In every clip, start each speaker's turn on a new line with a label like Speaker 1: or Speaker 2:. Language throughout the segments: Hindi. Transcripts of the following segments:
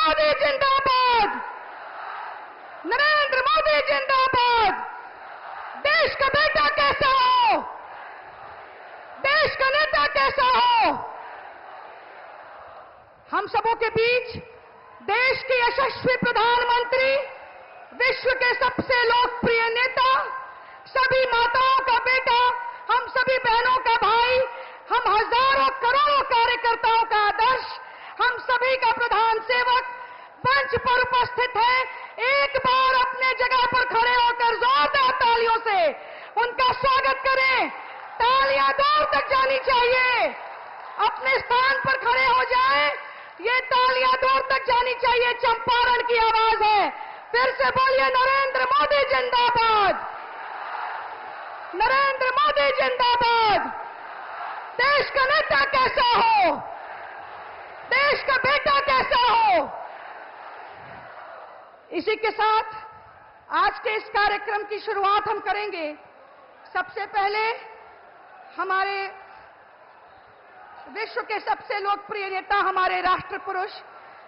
Speaker 1: मोदी जिंदाबाद, नरेंद्र मोदी जिंदाबाद। देश का बेटा कैसा हो, देश का नेता कैसा हो। हम सबों के बीच देश के यशस्वी प्रधानमंत्री, विश्व के सबसे लोकप्रिय नेता, सभी माताओं का बेटा, हम सभी बहनों का भाई, हम हजारों करोड़ों कार्यकर्ताओं का आदर्श, हम सभी का प्रधान सेवक मंच पर उपस्थित है। एक बार अपने जगह पर खड़े होकर जोरदार तालियों से उनका स्वागत करें। तालियां दूर तक जानी चाहिए। अपने स्थान पर खड़े हो जाएं। ये तालियां दूर तक जानी चाहिए। चंपारण की आवाज है। फिर से बोलिए, नरेंद्र मोदी जिंदाबाद, नरेंद्र मोदी जिंदाबाद। देश का नेता कैसा हो, देश का बेटा कैसा हो। इसी के साथ आज के इस कार्यक्रम की शुरुआत हम करेंगे। सबसे पहले हमारे विश्व के सबसे लोकप्रिय नेता, हमारे राष्ट्र पुरुष,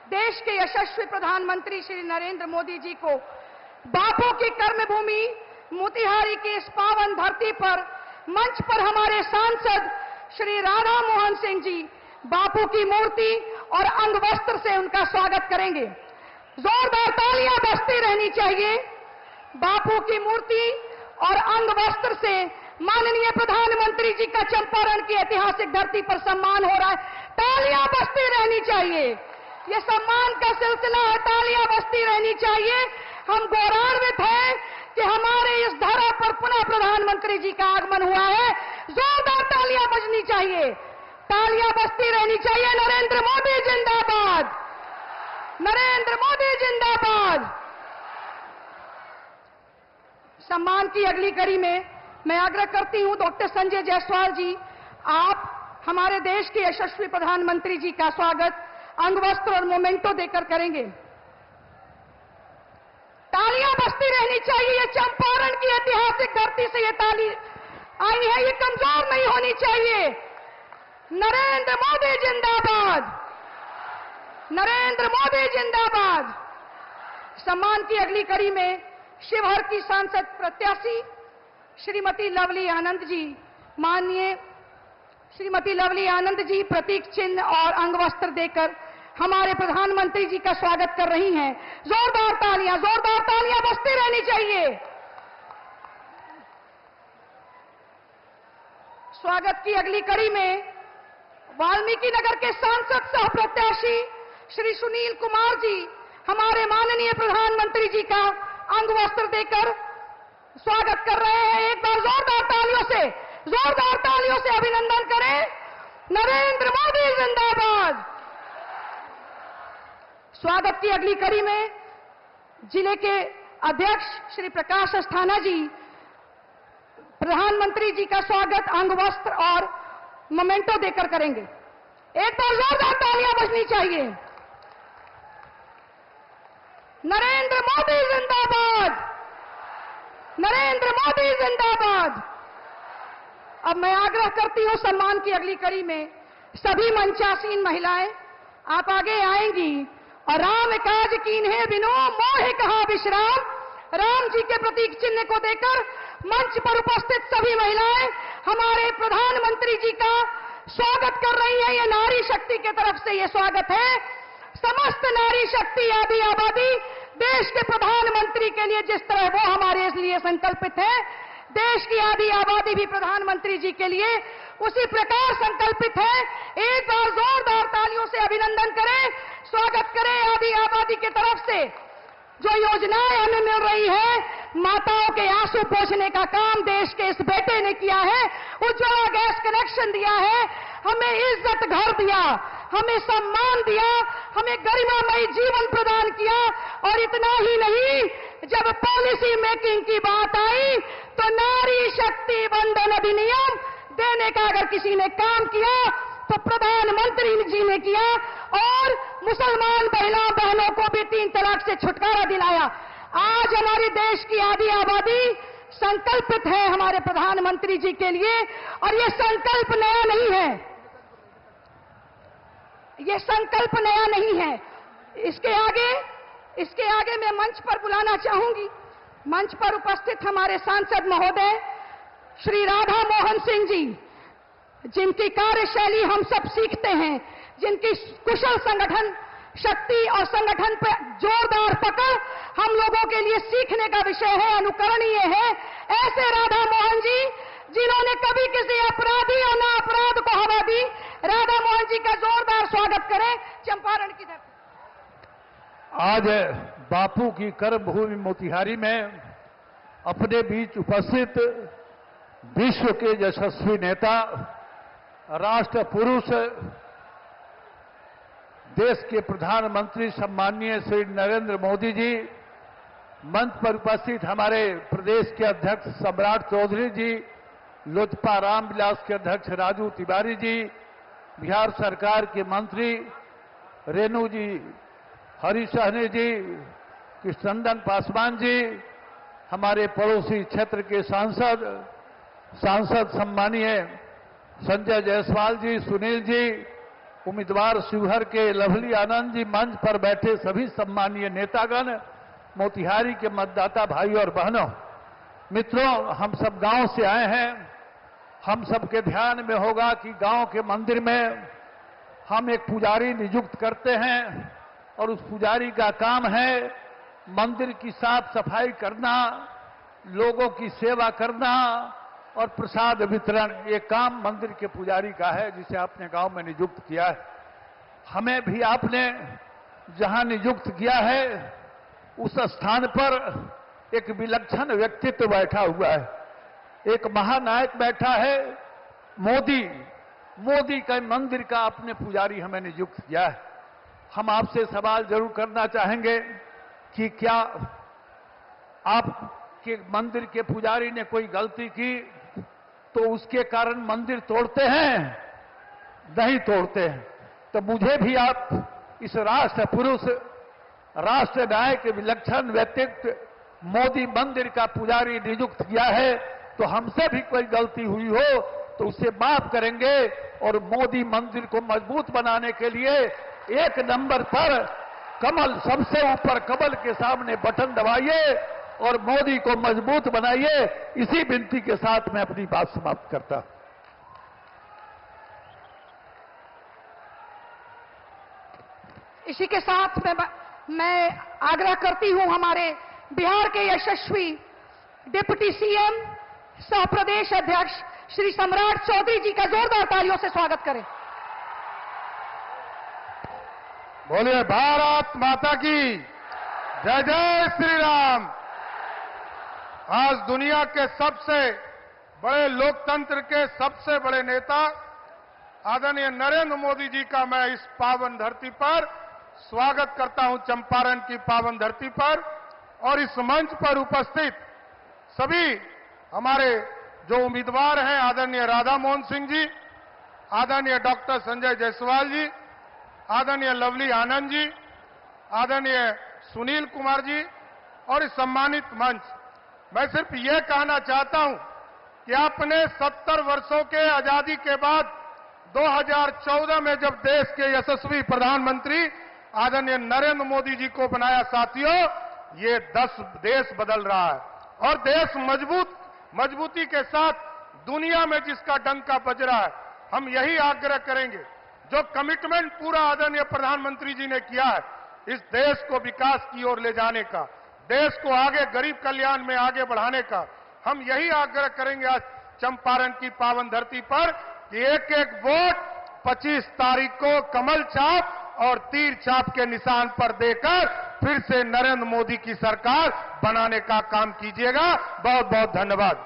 Speaker 1: देश के यशस्वी प्रधानमंत्री श्री नरेंद्र मोदी जी को बापू की कर्मभूमि मोतिहारी की इस पावन धरती पर मंच पर हमारे सांसद श्री राधा मोहन सिंह जी बापू की मूर्ति और अंगवस्त्र से उनका स्वागत करेंगे। जोरदार तालियां बजती रहनी चाहिए। बापू की मूर्ति और अंगवस्त्र से माननीय प्रधानमंत्री जी का चंपारण की ऐतिहासिक धरती पर सम्मान हो रहा है। तालियां बजती रहनी चाहिए। ये सम्मान का सिलसिला है, तालियां बजती रहनी चाहिए। हम गौरवान्वित हैं कि हमारे इस धरा पर पुनः प्रधानमंत्री जी का आगमन हुआ है। जोरदार तालियां बजनी चाहिए, तालियां बजती रहनी चाहिए। नरेंद्र मोदी जिंदाबाद, नरेंद्र मोदी जिंदाबाद। सम्मान की अगली कड़ी में मैं आग्रह करती हूं डॉक्टर संजय जायसवाल जी, आप हमारे देश के यशस्वी प्रधानमंत्री जी का स्वागत अंगवस्त्र और मोमेंटो देकर करेंगे। तालियां बजती रहनी चाहिए। ये चंपारण की ऐतिहासिक धरती से ये ताली आई है, ये कमजोर नहीं होनी चाहिए। नरेंद्र मोदी जिंदाबाद, नरेंद्र मोदी जिंदाबाद। सम्मान की अगली कड़ी में शिवहर की सांसद प्रत्याशी श्रीमती लवली आनंद जी, माननीय श्रीमती लवली आनंद जी प्रतीक चिन्ह और अंगवस्त्र देकर हमारे प्रधानमंत्री जी का स्वागत कर रही हैं। जोरदार तालियां बजती रहनी चाहिए। स्वागत की अगली कड़ी में वाल्मीकि नगर के सांसद सह प्रत्याशी श्री सुनील कुमार जी हमारे माननीय प्रधानमंत्री जी का अंगवस्त्र देकर स्वागत कर रहे हैं। एक बार जोरदार तालियों से अभिनंदन करें। नरेंद्र मोदी जिंदाबाद। स्वागत की अगली कड़ी में जिले के अध्यक्ष श्री प्रकाश अस्थाना जी प्रधानमंत्री जी का स्वागत अंगवस्त्र और मोमेंटो देकर करेंगे। एक बार जोरदार तालियां बजनी चाहिए। नरेंद्र मोदी जिंदाबाद, नरेंद्र मोदी जिंदाबाद। अब मैं आग्रह करती हूं सम्मान की अगली कड़ी में सभी मंचासीन महिलाएं आप आगे आएंगी और राम काज कीन्हे बिनु मोहि कहा विश्राम, राम जी के प्रतीक चिन्ह को देकर मंच पर उपस्थित सभी महिलाएं हमारे प्रधानमंत्री जी का स्वागत कर रही हैं। ये नारी शक्ति की तरफ से ये स्वागत है। समस्त नारी शक्ति आदि आबादी देश के प्रधानमंत्री के लिए जिस तरह वो हमारे लिए संकल्पित है, देश की आदि आबादी भी प्रधानमंत्री जी के लिए उसी प्रकार संकल्पित है। एक बार जोरदार तालियों से अभिनंदन करें, स्वागत करें आदि आबादी की तरफ से। जो योजनाएं हमें मिल रही है, माताओं के आंसू पोंछने का काम देश के इस बेटे ने किया है। उज्ज्वला गैस कनेक्शन दिया है, हमें इज्जत घर दिया, हमें सम्मान दिया, हमें गरिमामयी जीवन प्रदान किया। और इतना ही नहीं, जब पॉलिसी मेकिंग की बात आई तो नारी शक्ति वंदन अधिनियम देने का अगर किसी ने काम किया तो प्रधानमंत्री जी ने किया। और मुसलमान बहनों को भी 3 तलाक से छुटकारा दिलाया। आज हमारे देश की आधी आबादी संकल्पित है हमारे प्रधानमंत्री जी के लिए। और ये संकल्प नया नहीं है, ये संकल्प नया नहीं है। इसके आगे मैं मंच पर बुलाना चाहूंगी, मंच पर उपस्थित हमारे सांसद महोदय श्री राधा मोहन सिंह जी, जिनकी कार्यशैली हम सब सीखते हैं, जिनकी कुशल संगठन शक्ति और संगठन पर जोरदार पकड़ हम लोगों के लिए सीखने का विषय है, अनुकरणीय है। ऐसे राधा मोहन जी जिन्होंने कभी किसी अपराधी और ना अपराध को हवा दी, राधा मोहन जी का जोरदार स्वागत करें चंपारण की धरती।
Speaker 2: आज बापू की कर्मभूमि मोतिहारी में अपने बीच उपस्थित विश्व के यशस्वी नेता, राष्ट्र पुरुष, देश के प्रधानमंत्री सम्माननीय श्री नरेंद्र मोदी जी, मंच पर उपस्थित हमारे प्रदेश के अध्यक्ष सम्राट चौधरी जी, लोजपा रामविलास के अध्यक्ष राजू तिवारी जी, बिहार सरकार के मंत्री रेणु जी, हरीश सहनी जी, कृष्णनंदन पासवान जी, हमारे पड़ोसी क्षेत्र के सांसद सम्मानीय संजय जायसवाल जी, सुनील जी, उम्मीदवार शिवहर के लवली आनंद जी, मंच पर बैठे सभी सम्मानीय नेतागण, मोतिहारी के मतदाता भाई और बहनों, मित्रों, हम सब गांव से आए हैं। हम सबके ध्यान में होगा कि गांव के मंदिर में हम एक पुजारी नियुक्त करते हैं और उस पुजारी का काम है मंदिर की साफ सफाई करना, लोगों की सेवा करना और प्रसाद वितरण। ये काम मंदिर के पुजारी का है, जिसे आपने गांव में नियुक्त किया है। हमें भी आपने जहां नियुक्त किया है उस स्थान पर एक विलक्षण व्यक्तित्व बैठा हुआ है, एक महानायक बैठा है। मोदी का मंदिर का अपने पुजारी हमें नियुक्त किया है। हम आपसे सवाल जरूर करना चाहेंगे कि क्या आपके मंदिर के पुजारी ने कोई गलती की तो उसके कारण मंदिर तोड़ते हैं? नहीं तोड़ते हैं। तो मुझे भी आप इस राष्ट्र पुरुष, राष्ट्र नायक, विलक्षण व्यक्तित्व मोदी मंदिर का पुजारी नियुक्त किया है, तो हमसे भी कोई गलती हुई हो तो उसे माफ करेंगे और मोदी मंदिर को मजबूत बनाने के लिए एक नंबर पर कमल, सबसे ऊपर कमल के सामने बटन दबाइए और मोदी को मजबूत बनाइए। इसी विनती के साथ मैं अपनी बात समाप्त करता हूं।
Speaker 1: इसी के साथ मैं आग्रह करती हूं हमारे बिहार के यशस्वी डिप्टी सीएम सह प्रदेश अध्यक्ष श्री सम्राट चौधरी जी का जोरदार तालियों से स्वागत करें।
Speaker 2: बोलिए भारत माता की जय, जय श्री राम। आज दुनिया के सबसे बड़े लोकतंत्र के सबसे बड़े नेता आदरणीय नरेंद्र मोदी जी का मैं इस पावन धरती पर स्वागत करता हूं, चंपारण की पावन धरती पर। और इस मंच पर उपस्थित सभी हमारे जो उम्मीदवार हैं, आदरणीय राधा मोहन सिंह जी, आदरणीय डॉक्टर संजय जायसवाल जी, आदरणीय लवली आनंद जी, आदरणीय सुनील कुमार जी और इस सम्मानित मंच, मैं सिर्फ ये कहना चाहता हूं कि आपने 70 वर्षों के आजादी के बाद 2014 में जब देश के यशस्वी प्रधानमंत्री आदरणीय नरेंद्र मोदी जी को बनाया, साथियों, ये 10 देश बदल रहा है और देश मजबूती के साथ दुनिया में जिसका डंका बज रहा है। हम यही आग्रह करेंगे, जो कमिटमेंट पूरा आदरणीय प्रधानमंत्री जी ने किया है इस देश को विकास की ओर ले जाने का, देश को आगे गरीब कल्याण में आगे बढ़ाने का, हम यही आग्रह करेंगे आज चंपारण की पावन धरती पर कि एक एक वोट 25 तारीख को कमल छाप और तीर छाप के निशान पर देकर फिर से नरेंद्र मोदी की सरकार बनाने का काम कीजिएगा। बहुत बहुत धन्यवाद।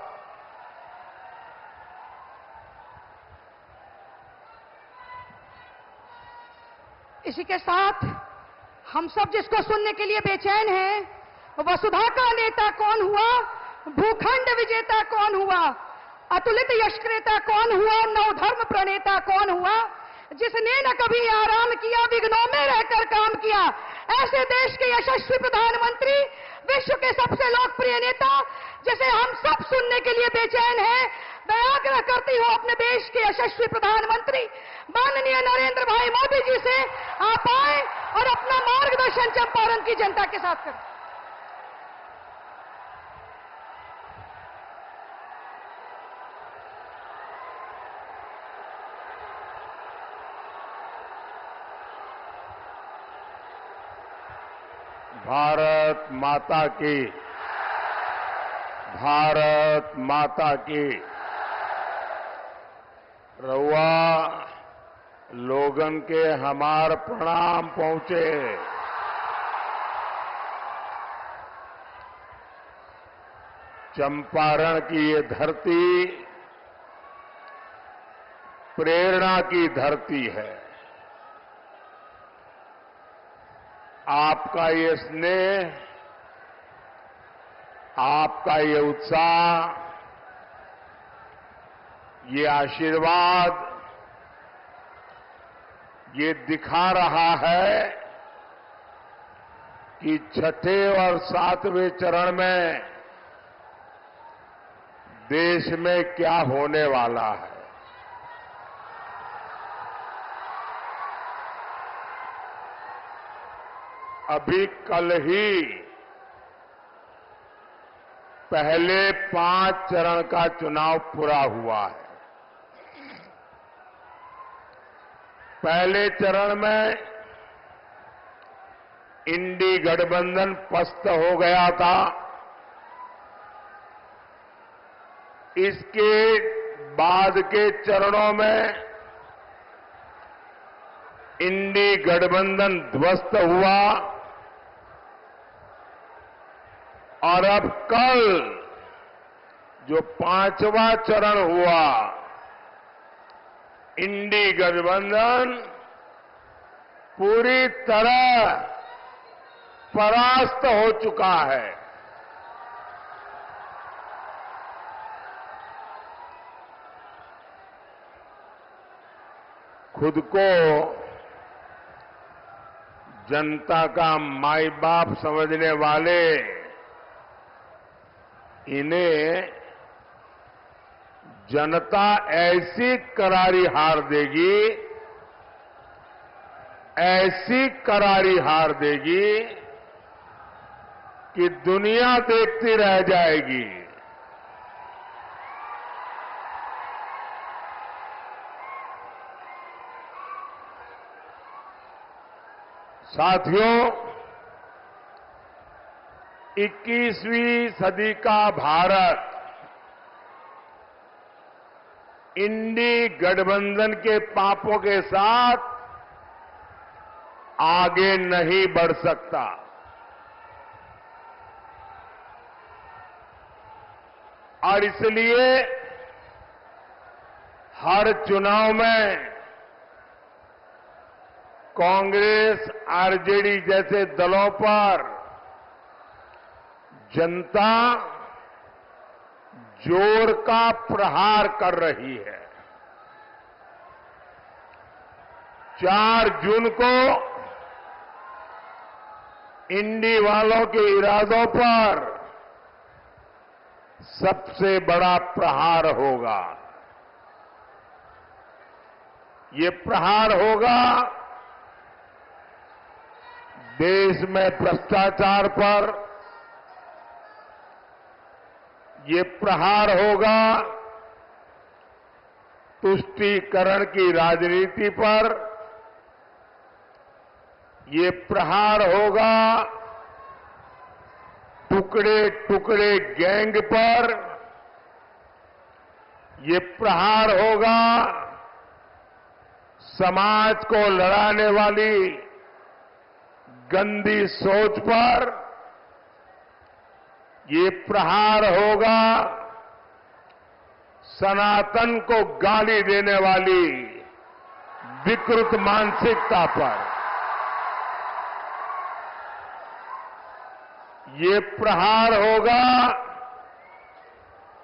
Speaker 1: इसी के साथ हम सब जिसको सुनने के लिए बेचैन हैं, वसुधा का नेता कौन हुआ, भूखंड विजेता कौन हुआ, अतुलित यशक्रेता कौन हुआ, नवधर्म प्रणेता कौन हुआ, जिसने न कभी आराम किया, विघ्नों में रहकर काम किया, ऐसे देश के यशस्वी प्रधानमंत्री विश्व के सबसे लोकप्रिय नेता, जिसे हम सब सुनने के लिए बेचैन हैं, मैं आग्रह करती हूं अपने देश के यशस्वी प्रधानमंत्री माननीय नरेंद्र भाई मोदी जी से, आप आए और अपना मार्गदर्शन चंपारण की जनता के साथ करें।
Speaker 2: भारत माता की, भारत माता की। रउआ लोगन के हमार प्रणाम पहुंचे। चंपारण की ये धरती प्रेरणा की धरती है। आपका ये स्नेह, आपका ये उत्साह, ये आशीर्वाद, ये दिखा रहा है कि छठे और सातवें चरण में देश में क्या होने वाला है। अभी कल ही पहले 5 चरण का चुनाव पूरा हुआ है। पहले चरण में इंडी गठबंधन पस्त हो गया था। इसके बाद के चरणों में इंडी गठबंधन ध्वस्त हुआ और अब कल जो 5वां चरण हुआ, इंडी गठबंधन पूरी तरह परास्त हो चुका है। खुद को जनता का माई बाप समझने वाले इन्हें जनता ऐसी करारी हार देगी, ऐसी करारी हार देगी कि दुनिया देखती रह जाएगी। साथियों, 21वीं सदी का भारत इंडी गठबंधन के पापों के साथ आगे नहीं बढ़ सकता। और इसलिए हर चुनाव में कांग्रेस, आरजेडी जैसे दलों पर जनता जोर का प्रहार कर रही है। 4 जून को इंडी वालों के इरादों पर सबसे बड़ा प्रहार होगा। ये प्रहार होगा देश में भ्रष्टाचार पर, ये प्रहार होगा तुष्टीकरण की राजनीति पर, ये प्रहार होगा टुकड़े टुकड़े गैंग पर, ये प्रहार होगा समाज को लड़ाने वाली गंदी सोच पर, ये प्रहार होगा सनातन को गाली देने वाली विकृत मानसिकता पर, ये प्रहार होगा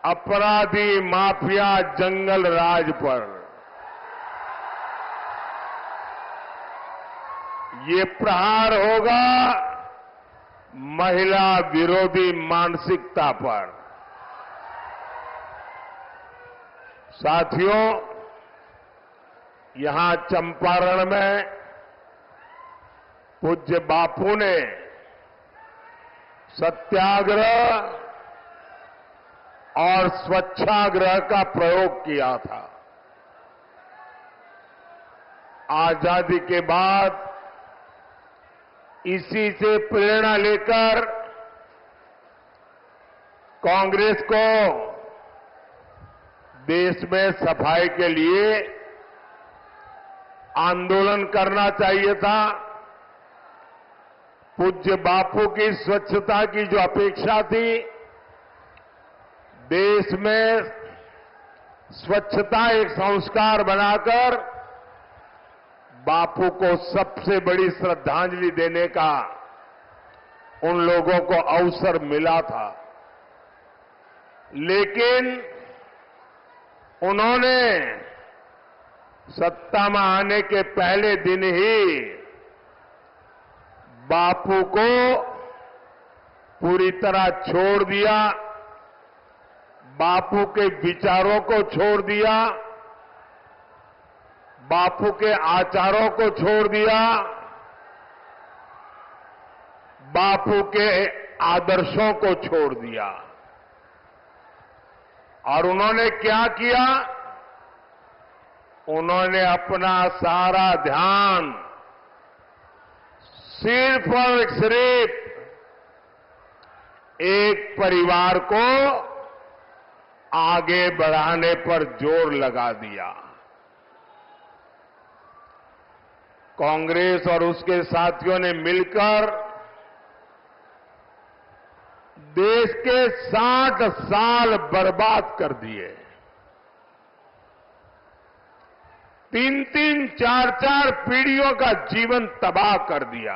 Speaker 2: अपराधी माफिया जंगल राज पर, ये प्रहार होगा
Speaker 3: महिला विरोधी मानसिकता पर। साथियों, यहां चंपारण में पूज्य बापू ने सत्याग्रह और स्वच्छाग्रह का प्रयोग किया था। आजादी के बाद इसी से प्रेरणा लेकर कांग्रेस को देश में सफाई के लिए आंदोलन करना चाहिए था। पूज्य बापू की स्वच्छता की जो अपेक्षा थी, देश में स्वच्छता एक संस्कार बनाकर बापू को सबसे बड़ी श्रद्धांजलि देने का उन लोगों को अवसर मिला था। लेकिन उन्होंने सत्ता में आने के पहले दिन ही बापू को पूरी तरह छोड़ दिया, बापू के विचारों को छोड़ दिया, बापू के आचारों को छोड़ दिया, बापू के आदर्शों को छोड़ दिया। और उन्होंने क्या किया? उन्होंने अपना सारा ध्यान सिर्फ और सिर्फ एक परिवार को आगे बढ़ाने पर जोर लगा दिया। कांग्रेस और उसके साथियों ने मिलकर देश के 60 साल बर्बाद कर दिए। 3-3, 4-4 पीढ़ियों का जीवन तबाह कर दिया।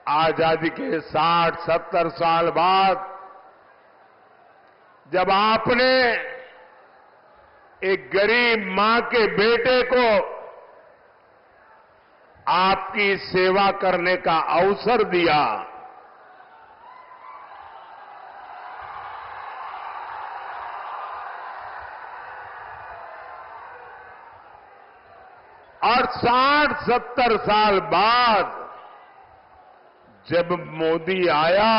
Speaker 3: आजादी के 60-70 साल बाद जब आपने एक गरीब मां के बेटे को आपकी सेवा करने का अवसर दिया, और 60-70 साल बाद जब मोदी आया,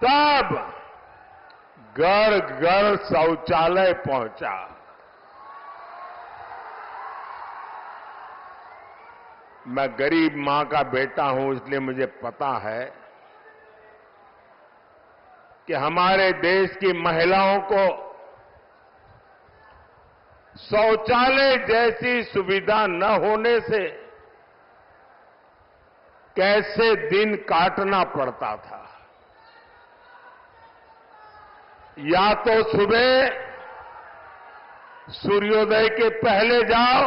Speaker 3: तब घर घर शौचालय पहुंचा। मैं गरीब मां का बेटा हूं, इसलिए मुझे पता है कि हमारे देश की महिलाओं को शौचालय जैसी सुविधा न होने से कैसे दिन काटना पड़ता था। या तो सुबह सूर्योदय के पहले जाओ,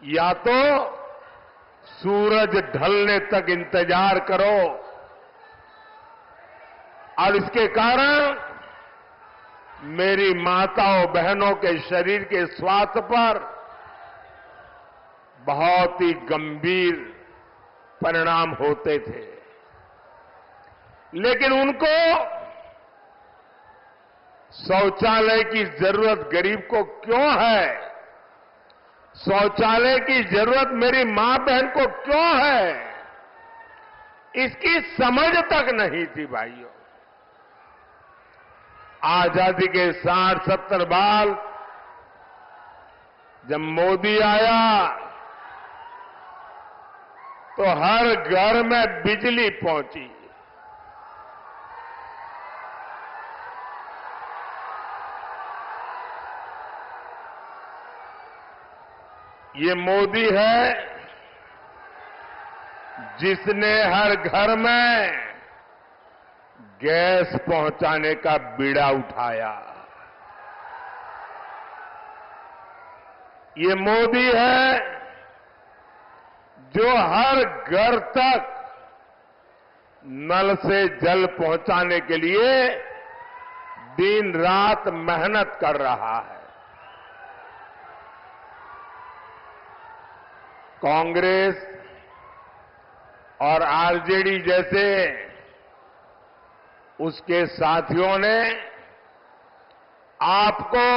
Speaker 3: या तो सूरज ढलने तक इंतजार करो। और इसके कारण मेरी माताओं बहनों के शरीर के स्वास्थ्य पर बहुत ही गंभीर परिणाम होते थे। लेकिन उनको शौचालय की जरूरत गरीब को क्यों है, शौचालय की जरूरत मेरी मां बहन को क्यों है, इसकी समझ तक नहीं थी भाइयों। आजादी के 60-70 बाद जब मोदी आया तो हर घर में बिजली पहुंची। ये मोदी है जिसने हर घर में गैस पहुंचाने का बीड़ा उठाया। ये मोदी है जो हर घर तक नल से जल पहुंचाने के लिए दिन रात मेहनत कर रहा है। कांग्रेस और आरजेडी जैसे उसके साथियों ने आपको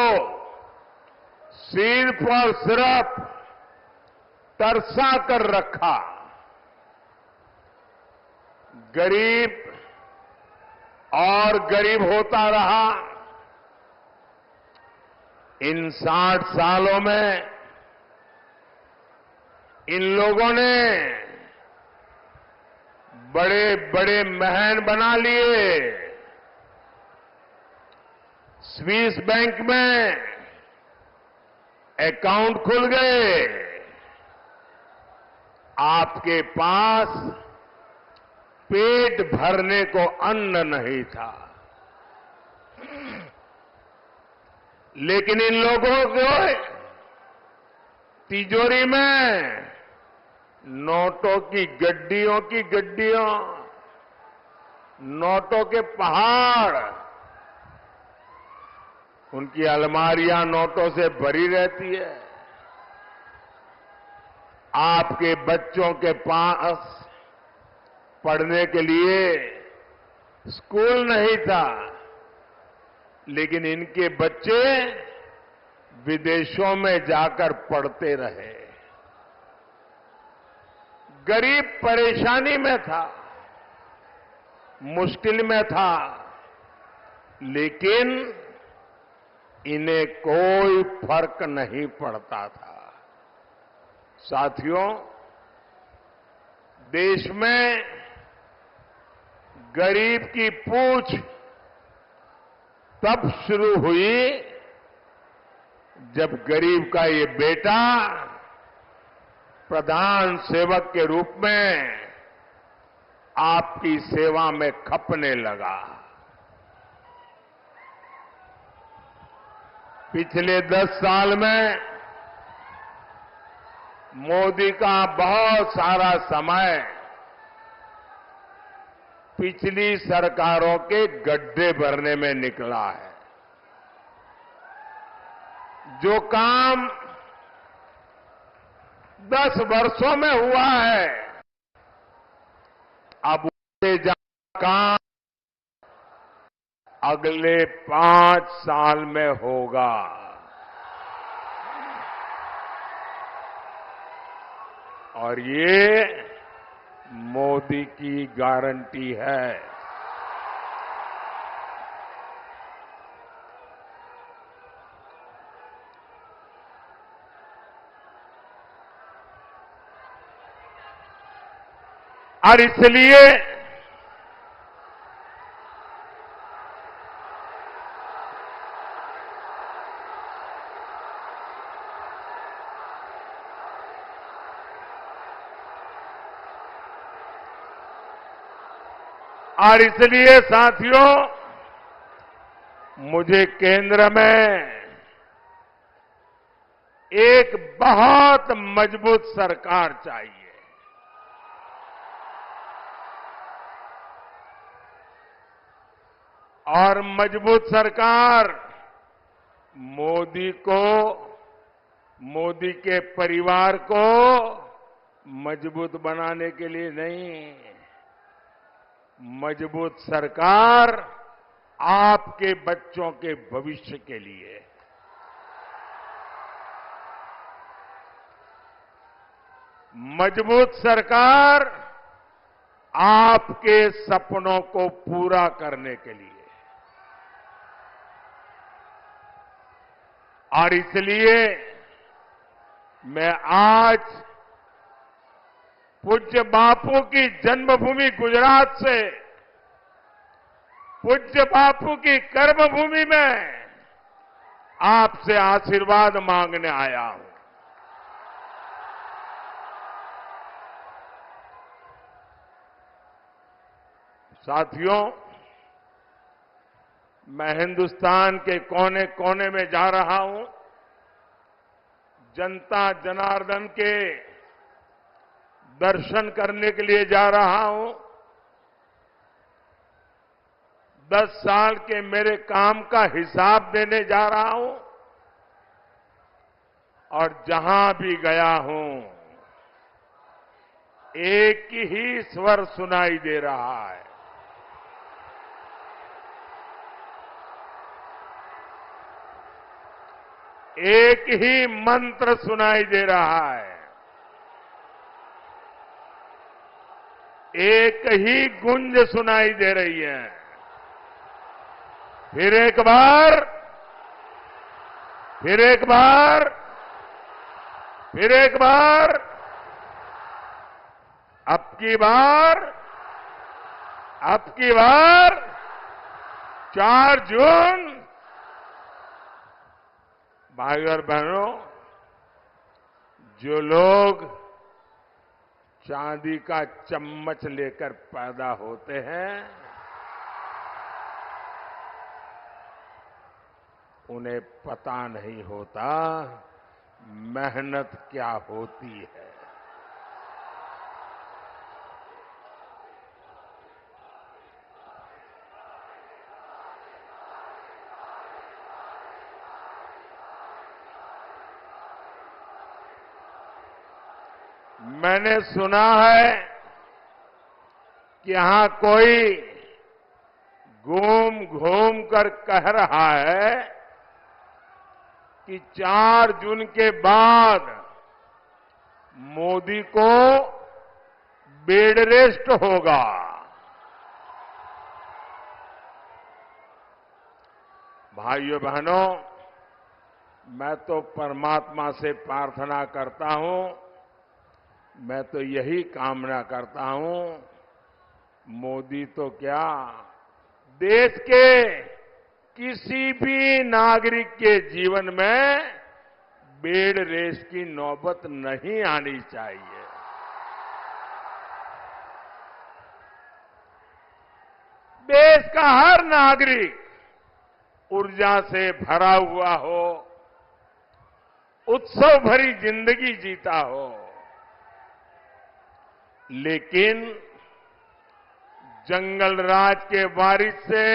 Speaker 3: सिर्फ और सिर्फ तरसा कर रखा। गरीब और गरीब होता रहा। इन 60 सालों में इन लोगों ने बड़े बड़े महल बना लिए। स्विस बैंक में अकाउंट खुल गए। आपके पास पेट भरने को अन्न नहीं था। लेकिन इन लोगों को तिजोरी में नोटों की गड्डियों, नोटों के पहाड़, उनकी अलमारियां नोटों से भरी रहती है। आपके बच्चों के पास पढ़ने के लिए स्कूल नहीं था, लेकिन इनके बच्चे विदेशों में जाकर पढ़ते रहे। गरीब परेशानी में था, मुश्किल में था, लेकिन इन्हें कोई फर्क नहीं पड़ता था। साथियों, देश में गरीब की पूछ तब शुरू हुई जब गरीब का ये बेटा प्रधान सेवक के रूप में आपकी सेवा में खपने लगा। पिछले 10 साल में मोदी का बहुत सारा समय पिछली सरकारों के गड्ढे भरने में निकला है। जो काम 10 वर्षों में हुआ है, अब उससे ज्यादा काम अगले 5 साल में होगा। और ये मोदी की गारंटी है। और इसलिए साथियों, मुझे केंद्र में एक बहुत मजबूत सरकार चाहिए। और मजबूत सरकार मोदी को, मोदी के परिवार को मजबूत बनाने के लिए नहीं, मजबूत सरकार आपके बच्चों के भविष्य के लिए। मजबूत सरकार आपके सपनों को पूरा करने के लिए। और इसलिए मैं आज पूज्य बापू की जन्मभूमि गुजरात से, पूज्य बापू की कर्मभूमि में आपसे आशीर्वाद मांगने आया हूं। साथियों, मैं हिंदुस्तान के कोने कोने में जा रहा हूं। जनता जनार्दन के दर्शन करने के लिए जा रहा हूं। 10 साल के मेरे काम का हिसाब देने जा रहा हूं। और जहां भी गया हूं, एक ही स्वर सुनाई दे रहा है। एक ही मंत्र सुनाई दे रहा है। एक ही गूंज सुनाई दे रही है। फिर एक बार, फिर एक बार, फिर एक बार, अब की बार, अब की बार 4 जून। भाई और बहनों, जो लोग चांदी का चम्मच लेकर पैदा होते हैं, उन्हें पता नहीं होता मेहनत क्या होती है। मैंने सुना है कि यहां कोई घूम घूम कर कह रहा है कि 4 जून के बाद मोदी को बेड रेस्ट होगा। भाइयों बहनों, मैं तो परमात्मा से प्रार्थना करता हूं, मैं तो यही कामना करता हूं, मोदी तो क्या, देश के किसी भी नागरिक के जीवन में बेड रेस की नौबत नहीं आनी चाहिए। देश का हर नागरिक ऊर्जा से भरा हुआ हो, उत्सव भरी जिंदगी जीता हो, लेकिन जंगल राज के वारिस से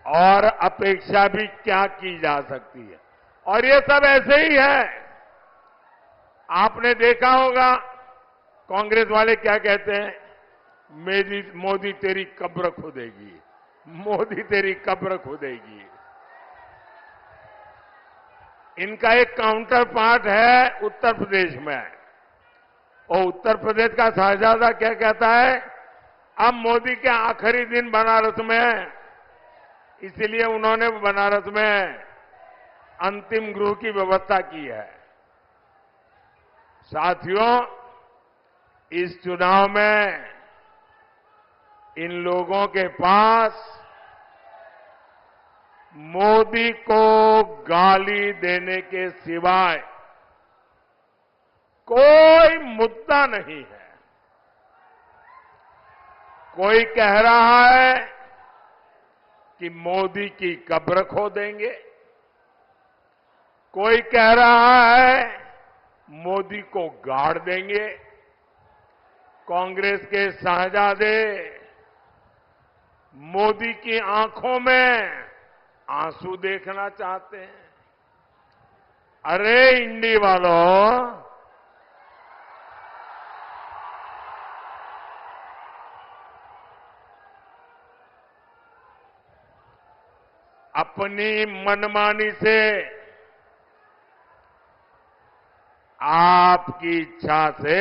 Speaker 3: और अपेक्षा भी क्या की जा सकती है। और ये सब ऐसे ही है। आपने देखा होगा कांग्रेस वाले क्या कहते हैं, मोदी तेरी कब्र खोदेगी, मोदी तेरी कब्र खोदेगी। इनका एक काउंटर पार्ट है उत्तर प्रदेश में, और उत्तर प्रदेश का शहजादा क्या कहता है, अब मोदी के आखिरी दिन बनारस में है, इसलिए उन्होंने बनारस में अंतिम गृह की व्यवस्था की है। साथियों, इस चुनाव में इन लोगों के पास मोदी को गाली देने के सिवाय कोई मुद्दा नहीं है। कोई कह रहा है कि मोदी की कब्र खोदेंगे, कोई कह रहा है मोदी को गाड़ देंगे। कांग्रेस के शहजादे मोदी की आंखों में आंसू देखना चाहते हैं। अरे इंडी वालों, अपनी मनमानी से, आपकी इच्छा से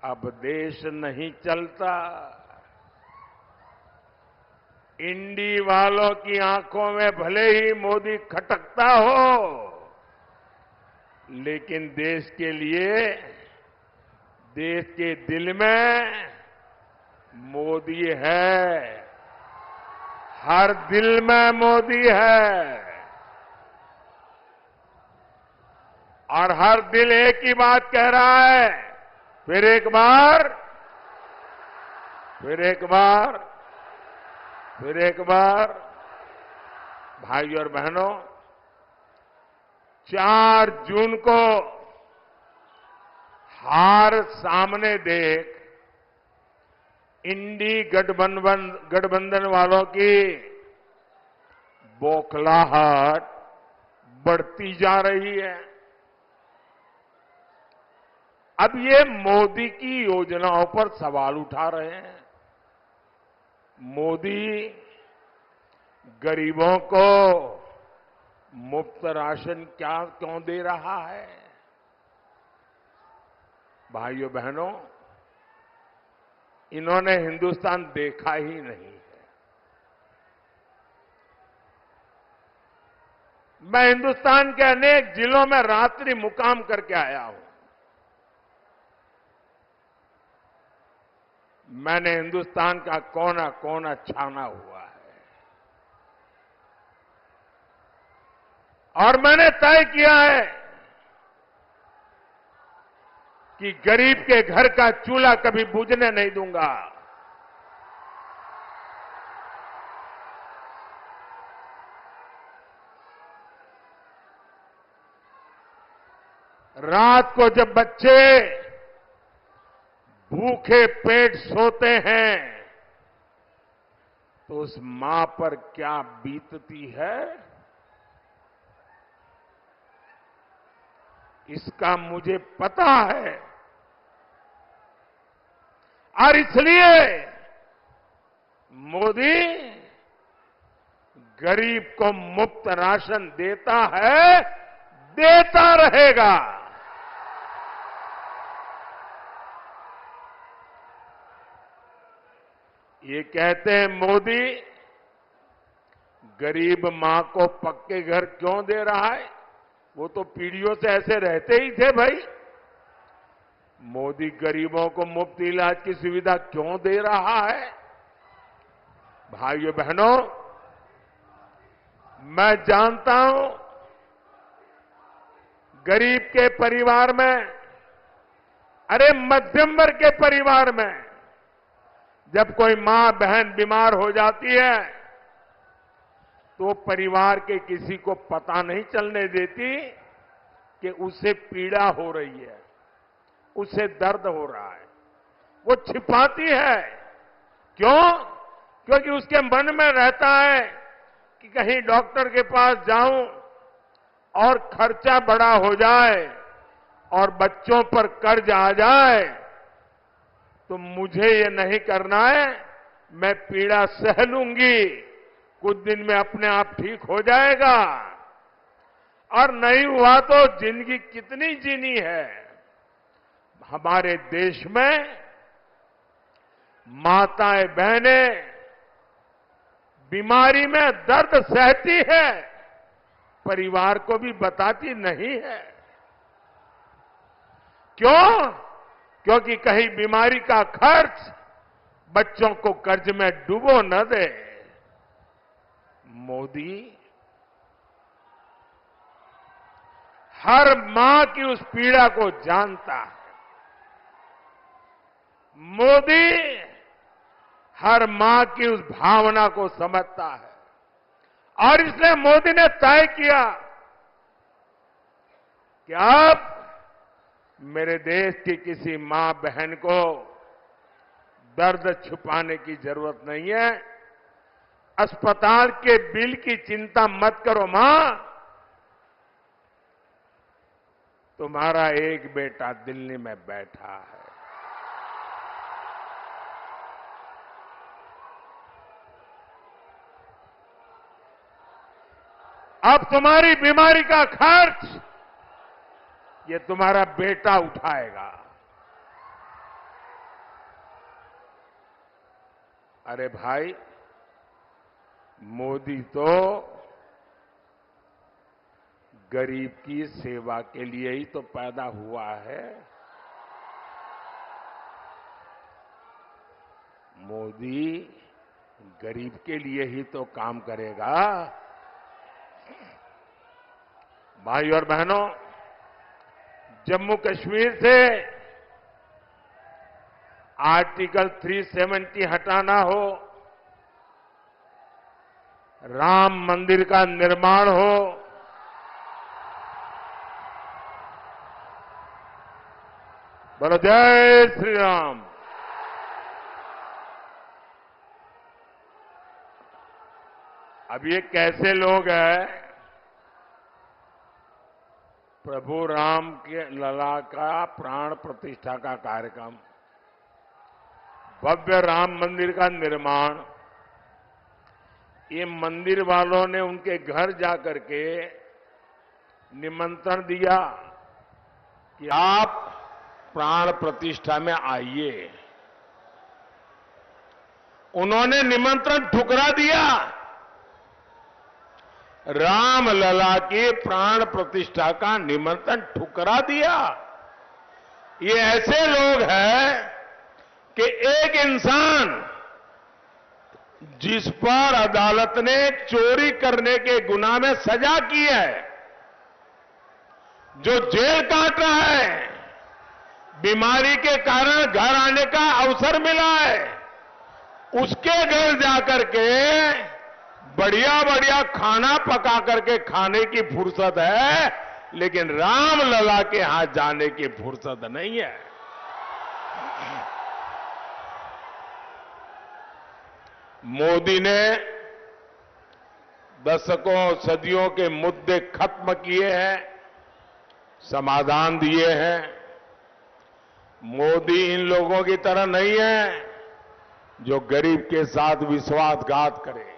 Speaker 3: अब देश नहीं चलता। इंडी वालों की आंखों में भले ही मोदी खटकता हो, लेकिन देश के लिए, देश के दिल में मोदी है। हर दिल में मोदी है, और हर दिल एक ही बात कह रहा है, फिर एक बार, फिर एक बार, फिर एक बार। भाइयों और बहनों, 4 जून को हार सामने देख इंडी गठबंधन वालों की बौखलाहट बढ़ती जा रही है। अब ये मोदी की योजनाओं पर सवाल उठा रहे हैं। मोदी गरीबों को मुफ्त राशन क्यों दे रहा है? भाइयों बहनों, इन्होंने हिंदुस्तान देखा ही नहीं है। मैं हिंदुस्तान के अनेक जिलों में रात्रि मुकाम करके आया हूं। मैंने हिंदुस्तान का कोना कोना छाना हुआ है और मैंने तय किया है कि गरीब के घर का चूल्हा कभी बुझने नहीं दूंगा। रात को जब बच्चे भूखे पेट सोते हैं तो उस मां पर क्या बीतती है, इसका मुझे पता है। और इसलिए मोदी गरीब को मुफ्त राशन देता है, देता रहेगा। ये कहते हैं मोदी गरीब मां को पक्के घर क्यों दे रहा है? वो तो पीढ़ियों से ऐसे रहते ही थे भाई। मोदी गरीबों को मुफ्त इलाज की सुविधा क्यों दे रहा है? भाइयों बहनों, मैं जानता हूं गरीब के परिवार में, अरे मध्यम वर्ग के परिवार में जब कोई मां बहन बीमार हो जाती है तो परिवार के किसी को पता नहीं चलने देती कि उसे पीड़ा हो रही है, उसे दर्द हो रहा है। वो छिपाती है। क्यों? क्योंकि उसके मन में रहता है कि कहीं डॉक्टर के पास जाऊं और खर्चा बड़ा हो जाए और बच्चों पर कर्ज आ जाए तो मुझे ये नहीं करना है, मैं पीड़ा सह लूंगी, कुछ दिन में अपने आप ठीक हो जाएगा। और नहीं हुआ तो जिंदगी कितनी जीनी है। हमारे देश में माताएं बहनें बीमारी में दर्द सहती है, परिवार को भी बताती नहीं है। क्यों? क्योंकि कहीं बीमारी का खर्च बच्चों को कर्ज में डुबो न दे। मोदी हर मां की उस पीड़ा को जानता है। मोदी हर मां की उस भावना को समझता है और इसलिए मोदी ने तय किया कि अब मेरे देश की किसी मां बहन को दर्द छुपाने की जरूरत नहीं है। अस्पताल के बिल की चिंता मत करो मां, तुम्हारा एक बेटा दिल्ली में बैठा है। अब तुम्हारी बीमारी का खर्च ये तुम्हारा बेटा उठाएगा। अरे भाई, मोदी तो गरीब की सेवा के लिए ही तो पैदा हुआ है। मोदी गरीब के लिए ही तो काम करेगा। भाई और बहनों, जम्मू कश्मीर से आर्टिकल 370 हटाना हो, राम मंदिर का निर्माण हो, बोलो जय श्री राम। अब ये कैसे लोग हैं प्रभु राम के लला का प्राण प्रतिष्ठा का कार्यक्रम, भव्य राम मंदिर का निर्माण, ये मंदिर वालों ने उनके घर जाकर के निमंत्रण दिया कि आप प्राण प्रतिष्ठा में आइए। उन्होंने निमंत्रण ठुकरा दिया। राम लला के प्राण प्रतिष्ठा का निमंत्रण ठुकरा दिया। ये ऐसे लोग हैं कि एक इंसान जिस पर अदालत ने चोरी करने के गुनाह में सजा की है, जो जेल काट रहा है, बीमारी के कारण घर आने का अवसर मिला है, उसके घर जाकर के बढ़िया बढ़िया खाना पका करके खाने की फुर्सत है, लेकिन राम लला के यहां जाने की फुर्सत नहीं है। मोदी ने दशकों सदियों के मुद्दे खत्म किए हैं, समाधान दिए हैं। मोदी इन लोगों की तरह नहीं है जो गरीब के साथ विश्वासघात करे।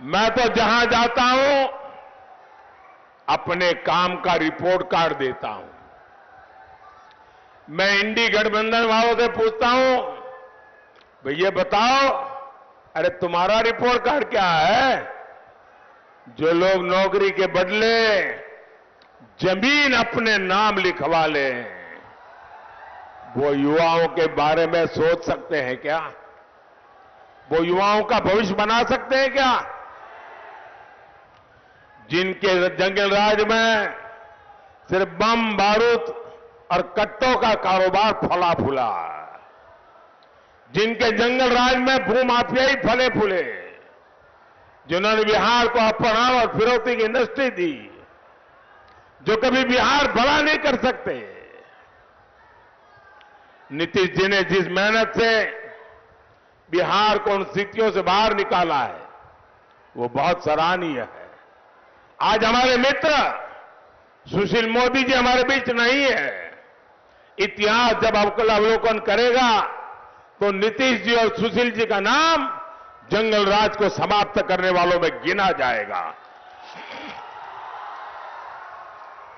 Speaker 3: मैं तो जहां जाता हूं अपने काम का रिपोर्ट कार्ड देता हूं। मैं इंडी गठबंधन वालों से पूछता हूं, भैया बताओ, अरे तुम्हारा रिपोर्ट कार्ड क्या है? जो लोग नौकरी के बदले जमीन अपने नाम लिखवा ले, वो युवाओं के बारे में सोच सकते हैं क्या? वो युवाओं का भविष्य बना सकते हैं क्या? जिनके जंगल राज में सिर्फ बम बारूद और कट्टों का कारोबार फला फूला, जिनके जंगल राज में भूमाफियाई फले फूले, जिन्होंने बिहार को अपहरण और फिरौती की इंडस्ट्री दी, जो कभी बिहार बड़ा नहीं कर सकते। नीतीश जी ने जिस मेहनत से बिहार को उन स्थितियों से बाहर निकाला है, वो बहुत सराहनीय है। आज हमारे मित्र सुशील मोदी जी हमारे बीच नहीं है। इतिहास जब अवलोकन करेगा तो नीतीश जी और सुशील जी का नाम जंगल राज को समाप्त करने वालों में गिना जाएगा।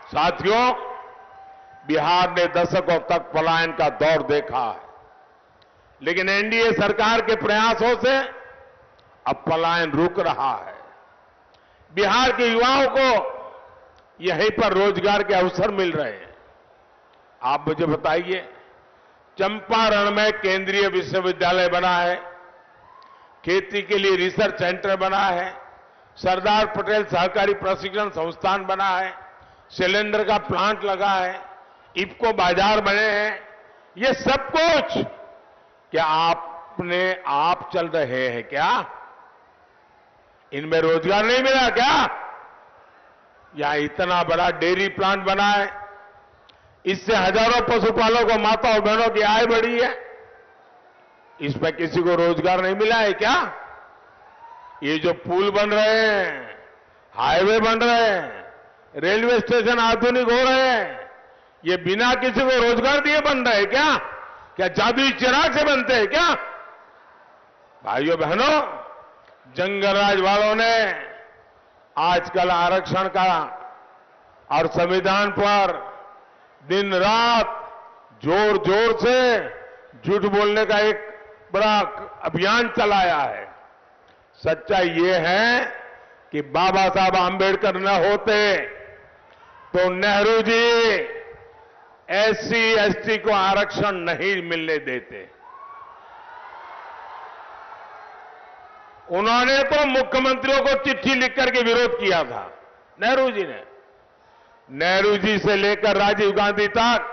Speaker 3: साथियों, बिहार ने दशकों तक पलायन का दौर देखा है, लेकिन एनडीए सरकार के प्रयासों से अब पलायन रुक रहा है। बिहार के युवाओं को यहीं पर रोजगार के अवसर मिल रहे हैं। आप मुझे बताइए, चंपारण में केंद्रीय विश्वविद्यालय बना है, खेती के लिए रिसर्च सेंटर बना है, सरदार पटेल सहकारी प्रशिक्षण संस्थान बना है, सिलेंडर का प्लांट लगा है, इफको बाजार बने हैं। ये सब कुछ क्या आपने आप चल रहे हैं क्या? इनमें रोजगार नहीं मिला क्या? यहां इतना बड़ा डेयरी प्लांट बना है, इससे हजारों पशुपालकों, माता और बहनों की आय बढ़ी है। इस पर किसी को रोजगार नहीं मिला है क्या? ये जो पुल बन रहे हैं, हाईवे बन रहे हैं, रेलवे स्टेशन आधुनिक हो रहे हैं, ये बिना किसी को रोजगार दिए बन रहे हैं क्या? क्या जादुई चिराग से बनते हैं क्या? भाइयों बहनों, जंगलराज वालों ने आजकल आरक्षण का और संविधान पर दिन रात जोर जोर से झूठ बोलने का एक बड़ा अभियान चलाया है। सच्चाई ये है कि बाबा साहब आंबेडकर न होते तो नेहरू जी एससी एसटी को आरक्षण नहीं मिलने देते। उन्होंने तो मुख्यमंत्रियों को चिट्ठी लिख करके विरोध किया था, नेहरू जी ने। नेहरू जी से लेकर राजीव गांधी तक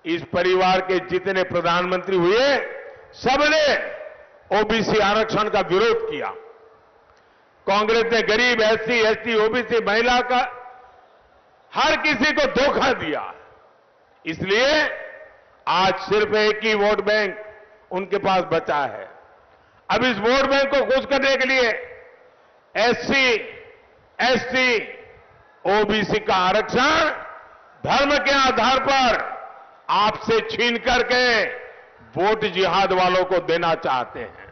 Speaker 3: इस परिवार के जितने प्रधानमंत्री हुए, सबने ओबीसी आरक्षण का विरोध किया। कांग्रेस ने गरीब, एससी, एसटी, ओबीसी, महिला का हर किसी को धोखा दिया। इसलिए आज सिर्फ एक ही वोट बैंक उनके पास बचा है। अब इस वोट बैंक को खुश करने के लिए एससी, एसटी, ओबीसी का आरक्षण धर्म के आधार पर आपसे छीन करके वोट जिहाद वालों को देना चाहते हैं।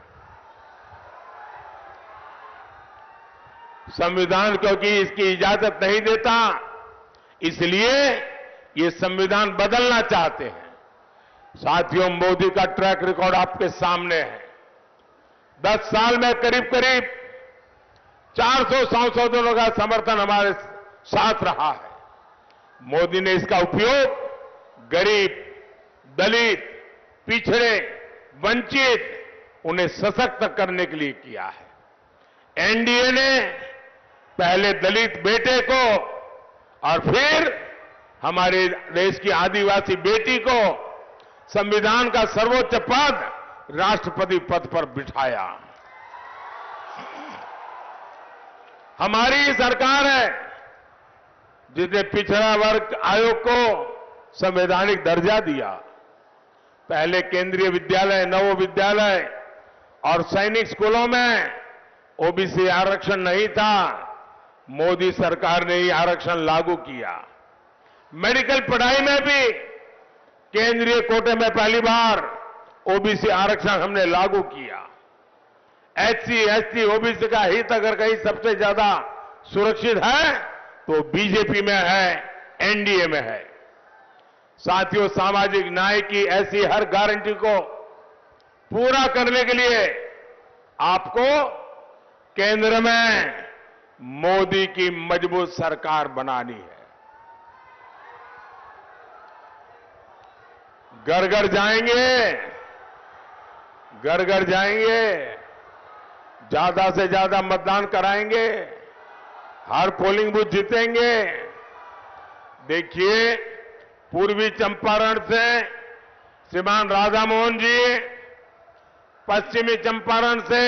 Speaker 3: संविधान क्योंकि इसकी इजाजत नहीं देता, इसलिए ये संविधान बदलना चाहते हैं। साथियों, मोदी का ट्रैक रिकॉर्ड आपके सामने है। 10 साल में करीब करीब 400 सांसदों का समर्थन हमारे साथ रहा है। मोदी ने इसका उपयोग गरीब, दलित, पिछड़े, वंचित, उन्हें सशक्त करने के लिए किया है। एनडीए ने पहले दलित बेटे को और फिर हमारे देश की आदिवासी बेटी को संविधान का सर्वोच्च पद, राष्ट्रपति पद पर बिठाया। हमारी सरकार है जिसने पिछड़ा वर्ग आयोग को संवैधानिक दर्जा दिया। पहले केंद्रीय विद्यालय, नवोदय विद्यालय और सैनिक स्कूलों में ओबीसी आरक्षण नहीं था। मोदी सरकार ने ये आरक्षण लागू किया। मेडिकल पढ़ाई में भी केंद्रीय कोटे में पहली बार ओबीसी आरक्षण हमने लागू किया। एससी, एसटी, ओबीसी का हित अगर कहीं सबसे ज्यादा सुरक्षित है तो बीजेपी में है, एनडीए में है। साथियों, सामाजिक न्याय की ऐसी हर गारंटी को पूरा करने के लिए आपको केंद्र में मोदी की मजबूत सरकार बनानी है। घर घर जाएंगे, घर घर जाएंगे, ज्यादा से ज्यादा मतदान कराएंगे, हर पोलिंग बूथ जीतेंगे। देखिए, पूर्वी चंपारण से श्रीमान राधा मोहन जी, पश्चिमी चंपारण से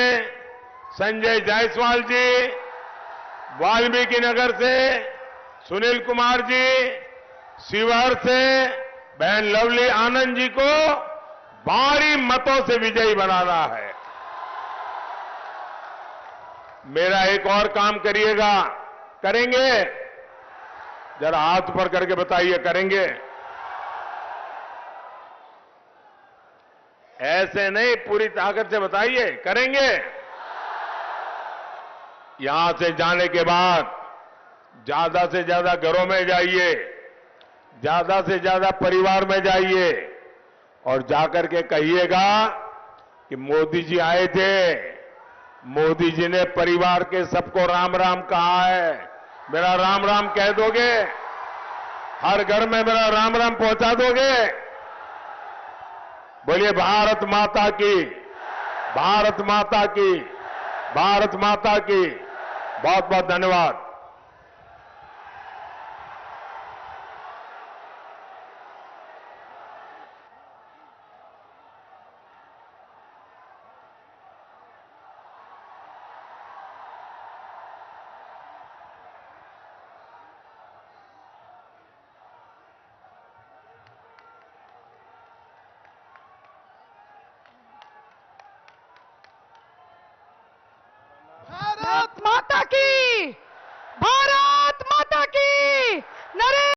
Speaker 3: संजय जायसवाल जी, वाल्मीकि नगर से सुनील कुमार जी, शिवहर से बहन लवली आनंद जी को भारी मतों से विजयी बनाना है। मेरा एक और काम करिएगा, करेंगे? जरा हाथ ऊपर करके बताइए, करेंगे? ऐसे नहीं, पूरी ताकत से बताइए, करेंगे? यहां से जाने के बाद ज्यादा से ज्यादा घरों में जाइए, ज्यादा से ज्यादा परिवार में जाइए और जाकर के कहिएगा कि मोदी जी आए थे, मोदी जी ने परिवार के सबको राम राम कहा है। मेरा राम राम कह दोगे? हर घर में मेरा राम राम पहुंचा दोगे? बोलिए भारत माता की, भारत माता की, भारत माता की। बहुत बहुत धन्यवाद।